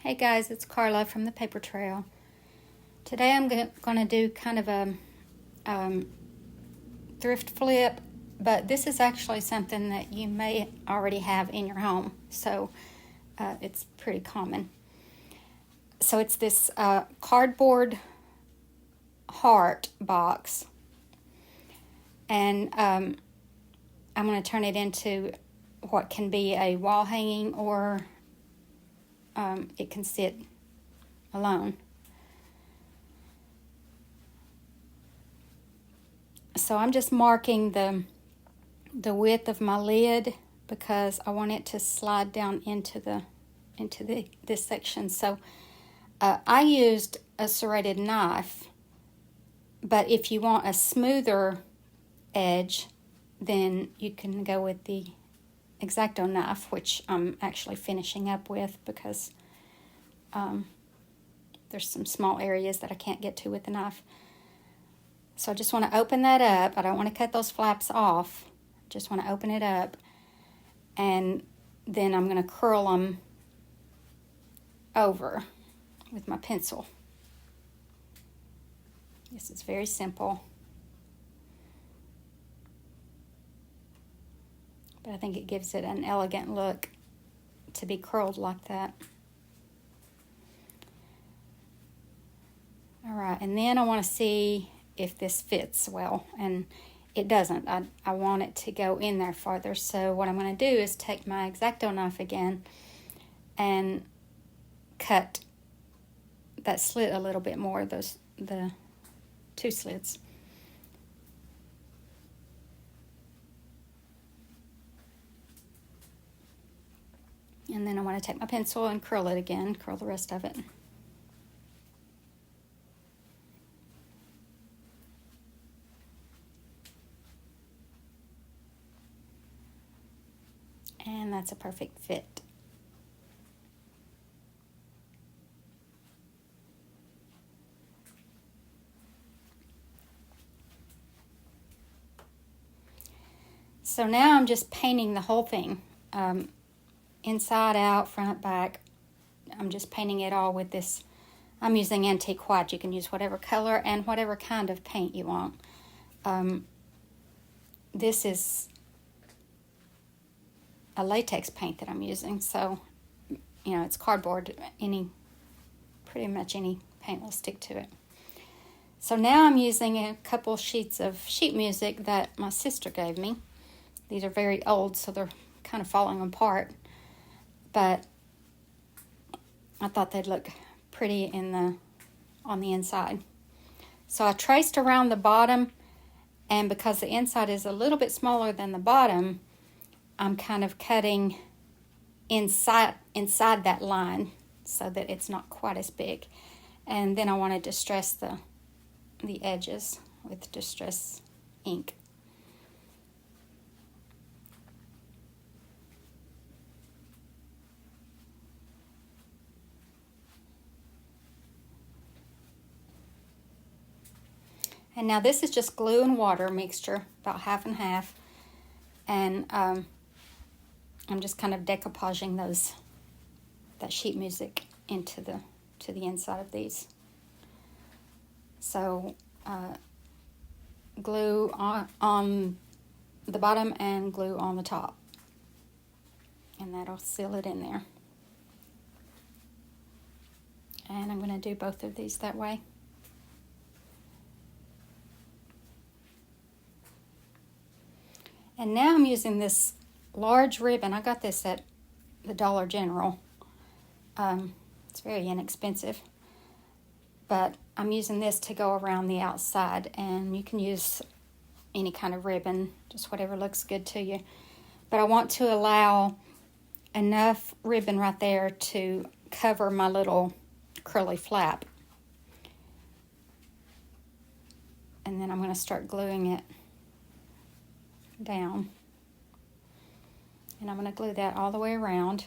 Hey guys, it's Carla from the Paper Trail. Today I'm going to do kind of a thrift flip, but this is actually something that you may already have in your home, so it's pretty common. So it's this cardboard heart box, and I'm going to turn it into what can be a wall hanging, or it can sit alone. So I'm just marking the width of my lid because I want it to slide down into this section. So I used a serrated knife, but if you want a smoother edge, then you can go with the X-Acto knife, which I'm actually finishing up with because there's some small areas that I can't get to with the knife. So I just want to open that up. I don't want to cut those flaps off. I just want to open it up, and then I'm going to curl them over with my pencil. This is very simple, but I think it gives it an elegant look to be curled like that. All right, and then I want to see if this fits well, and it doesn't. I want it to go in there farther, so what I'm going to do is take my X-Acto knife again and cut that slit a little bit more, the two slits. And then I want to take my pencil and curl it again, curl the rest of it. And that's a perfect fit. So now I'm just painting the whole thing, inside out, front, back. I'm just painting it all with this. I'm using antique white. You can use whatever color and whatever kind of paint you want. This is a latex paint that I'm using, so it's cardboard. Pretty much any paint will stick to it. So now I'm using a couple sheets of sheet music that my sister gave me. These are very old, so they're kind of falling apart, but I thought they'd look pretty on the inside. So I traced around the bottom, and because the inside is a little bit smaller than the bottom, I'm kind of cutting inside that line so that it's not quite as big. And then I want to distress the edges with distress ink. And now this is just glue and water mixture, about half and half. And I'm just kind of decoupaging that sheet music into the inside of these. So glue on the bottom and glue on the top, and that'll seal it in there. And I'm going to do both of these that way. And now I'm using this large ribbon. I got this at the Dollar General. It's very inexpensive, but I'm using this to go around the outside, and you can use any kind of ribbon, just whatever looks good to you. But I want to allow enough ribbon right there to cover my little curly flap. And then I'm going to start gluing it down, and I'm going to glue that all the way around.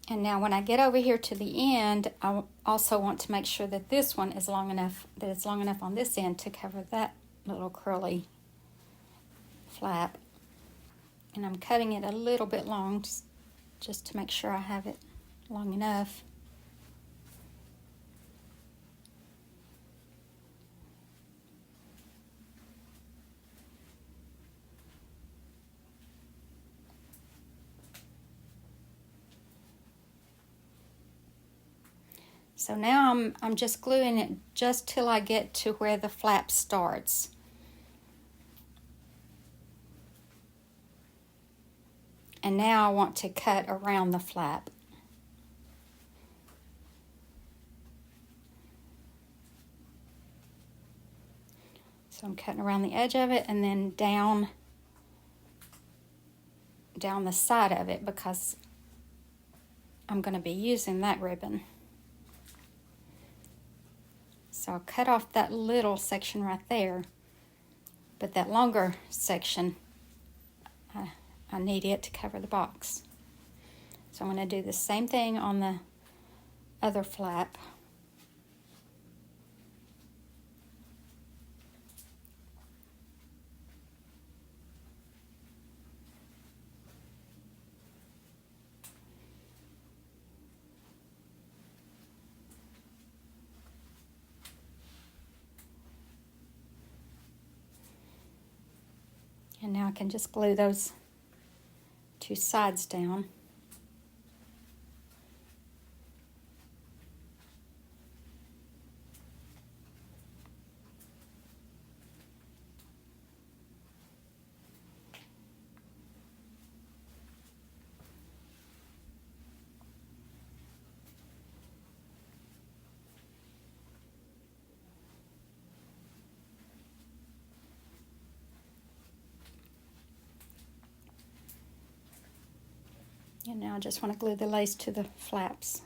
And now when I get over here to the end, I also want to make sure that this one is long enough, that it's long enough on this end to cover that little curly flap. And I'm cutting it a little bit long just to make sure I have it long enough. So now I'm just gluing it just till I get to where the flap starts. And now I want to cut around the flap. So I'm cutting around the edge of it and then down the side of it because I'm going to be using that ribbon. So I'll cut off that little section right there, but that longer section, I need it to cover the box. So I'm going to do the same thing on the other flap. And now I can just glue those two sides down. And now I just want to glue the lace to the flaps.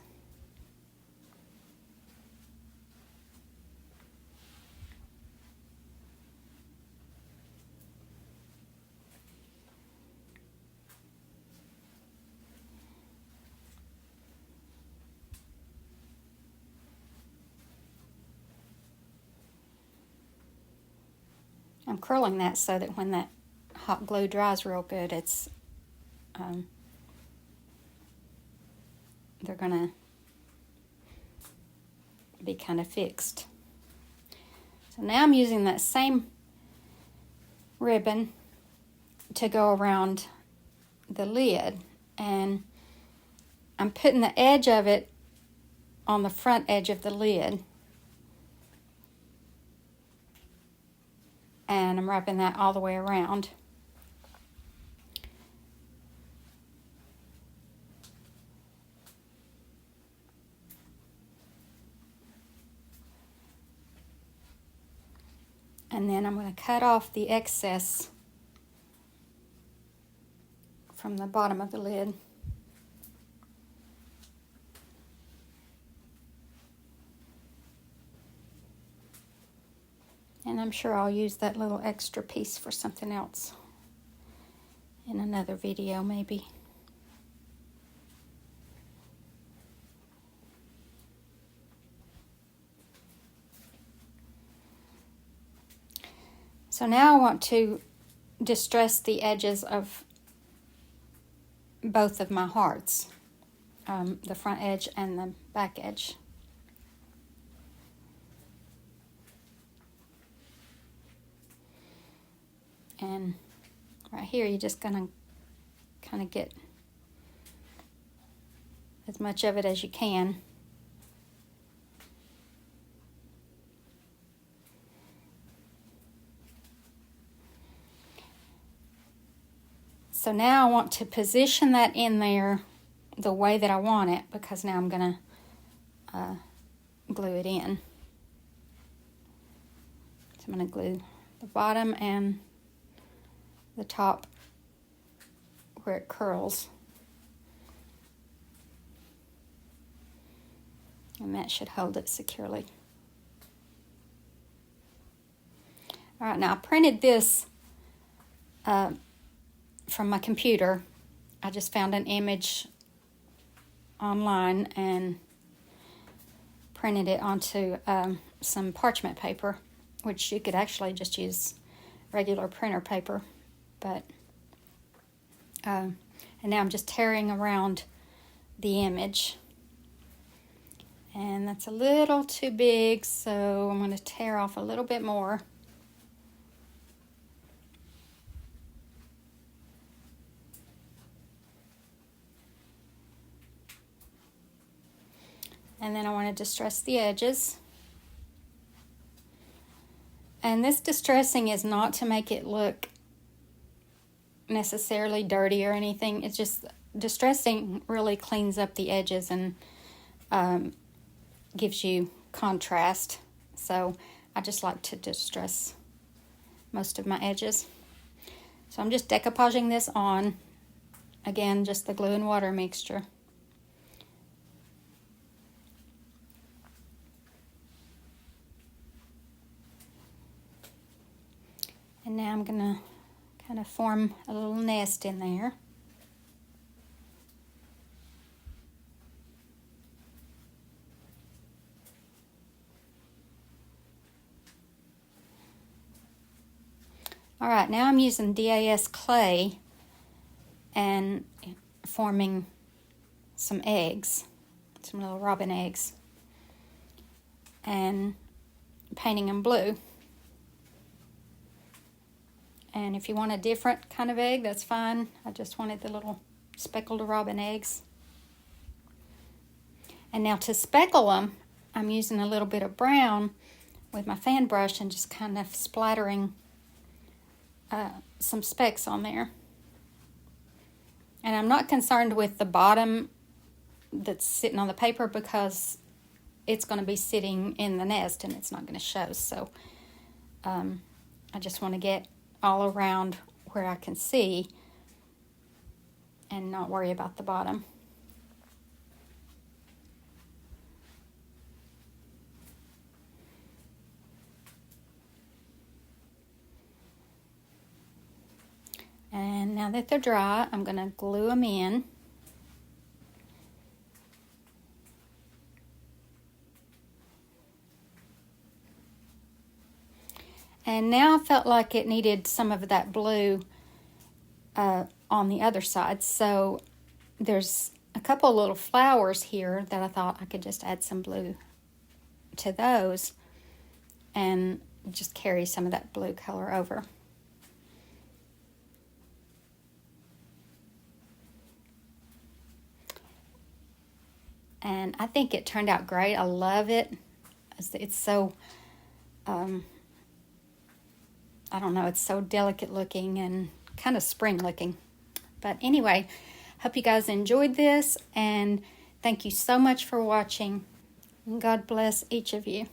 I'm curling that so that when that hot glue dries real good, it's they're gonna be kind of fixed. So now I'm using that same ribbon to go around the lid, and I'm putting the edge of it on the front edge of the lid, and I'm wrapping that all the way around. And then I'm going to cut off the excess from the bottom of the lid. And I'm sure I'll use that little extra piece for something else in another video maybe. So now I want to distress the edges of both of my hearts, the front edge and the back edge. And right here you're just going to kind of get as much of it as you can. So now I want to position that in there the way that I want it, because now I'm going to glue it in. So I'm going to glue the bottom and the top where it curls. And that should hold it securely. All right, now I printed this from my computer. I just found an image online and printed it onto some parchment paper, which you could actually just use regular printer paper. But and now I'm just tearing around the image, and that's a little too big, so I'm going to tear off a little bit more. And then I want to distress the edges. And this distressing is not to make it look necessarily dirty or anything. It's just distressing really cleans up the edges and gives you contrast. So I just like to distress most of my edges. So I'm just decoupaging this on. Again, just the glue and water mixture. And now I'm going to kind of form a little nest in there. All right, now I'm using DAS clay and forming some eggs, some little robin eggs, and painting them blue. And if you want a different kind of egg, that's fine. I just wanted the little speckled robin eggs. And now to speckle them, I'm using a little bit of brown with my fan brush and just kind of splattering some specks on there. And I'm not concerned with the bottom that's sitting on the paper because it's going to be sitting in the nest and it's not going to show. So I just want to get all around where I can see and not worry about the bottom. And now that they're dry, I'm going to glue them in. And now I felt like it needed some of that blue on the other side. So there's a couple little flowers here that I thought I could just add some blue to those and just carry some of that blue color over. And I think it turned out great. I love it. It's so, I don't know, it's so delicate looking and kind of spring looking. But anyway, hope you guys enjoyed this, and thank you so much for watching. God bless each of you.